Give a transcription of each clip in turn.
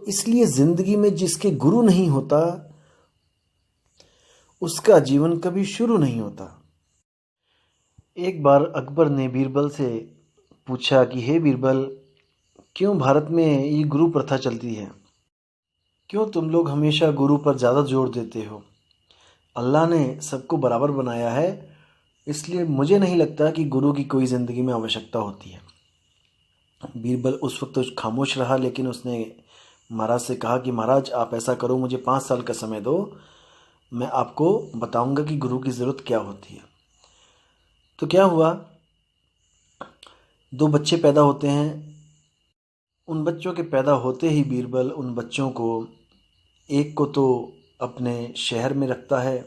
इसलिए जिंदगी में जिसके गुरु नहीं होता उसका जीवन कभी शुरू नहीं होता। एक बार अकबर ने बीरबल से पूछा कि हे बीरबल, क्यों भारत में ये गुरु प्रथा चलती है? क्यों तुम लोग हमेशा गुरु पर ज़्यादा जोर देते हो? अल्लाह ने सबको बराबर बनाया है, इसलिए मुझे नहीं लगता कि गुरु की कोई ज़िंदगी में आवश्यकता होती है। बीरबल उस वक्त तो खामोश रहा, लेकिन उसने महाराज से कहा कि महाराज, आप ऐसा करो, मुझे 5 साल का समय दो, मैं आपको बताऊंगा कि गुरु की ज़रूरत क्या होती है। तो क्या हुआ, 2 बच्चे पैदा होते हैं। उन बच्चों के पैदा होते ही बीरबल उन बच्चों को, एक को तो अपने शहर में रखता है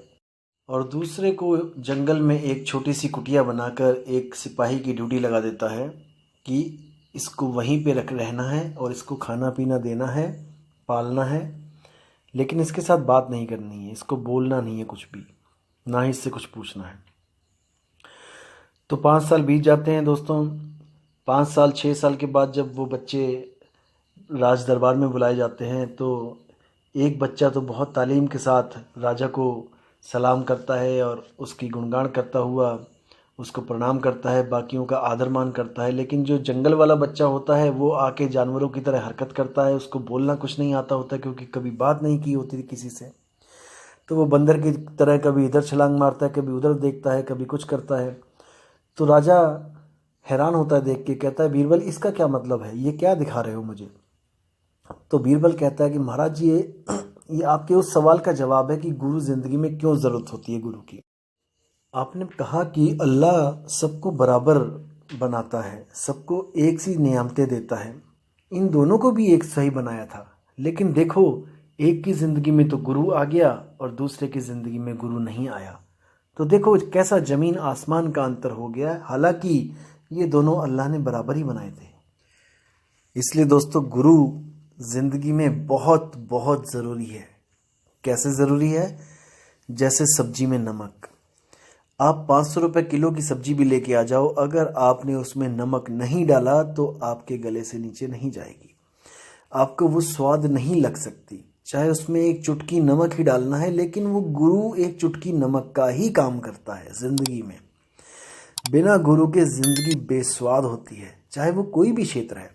और दूसरे को जंगल में एक छोटी सी कुटिया बनाकर एक सिपाही की ड्यूटी लगा देता है कि इसको वहीं पे रहना है और इसको खाना पीना देना है, पालना है, लेकिन इसके साथ बात नहीं करनी है, इसको बोलना नहीं है कुछ भी, ना ही इससे कुछ पूछना है। तो 5 साल बीत जाते हैं दोस्तों। 5 साल 6 साल के बाद जब वो बच्चे राज दरबार में बुलाए जाते हैं तो एक बच्चा तो बहुत तालीम के साथ राजा को सलाम करता है और उसकी गुणगान करता हुआ उसको प्रणाम करता है, बाकियों का आदर मान करता है। लेकिन जो जंगल वाला बच्चा होता है वो आके जानवरों की तरह हरकत करता है, उसको बोलना कुछ नहीं आता होता क्योंकि कभी बात नहीं की होती किसी से। तो वो बंदर की तरह कभी इधर छलांग मारता है, कभी उधर देखता है, कभी कुछ करता है। तो राजा हैरान होता है देख के, कहता है बीरबल, इसका क्या मतलब है, ये क्या दिखा रहे हो मुझे? तो बीरबल कहता है कि महाराज, ये आपके उस सवाल का जवाब है कि गुरु जिंदगी में क्यों ज़रूरत होती है गुरु की। आपने कहा कि अल्लाह सबको बराबर बनाता है, सबको एक सी नियामतें देता है, इन दोनों को भी एक सही बनाया था। लेकिन देखो, एक की ज़िंदगी में तो गुरु आ गया और दूसरे की ज़िंदगी में गुरु नहीं आया। तो देखो कैसा ज़मीन आसमान का अंतर हो गया। हालांकि ये दोनों अल्लाह ने बराबर ही बनाए थे। इसलिए दोस्तों, गुरु ज़िंदगी में बहुत बहुत ज़रूरी है। कैसे ज़रूरी है? जैसे सब्जी में नमक। आप 500 रुपये किलो की सब्जी भी लेके आ जाओ, अगर आपने उसमें नमक नहीं डाला तो आपके गले से नीचे नहीं जाएगी, आपको वो स्वाद नहीं लग सकती। चाहे उसमें एक चुटकी नमक ही डालना है, लेकिन वो गुरु एक चुटकी नमक का ही काम करता है जिंदगी में। बिना गुरु के जिंदगी बेस्वाद होती है, चाहे वो कोई भी क्षेत्र है।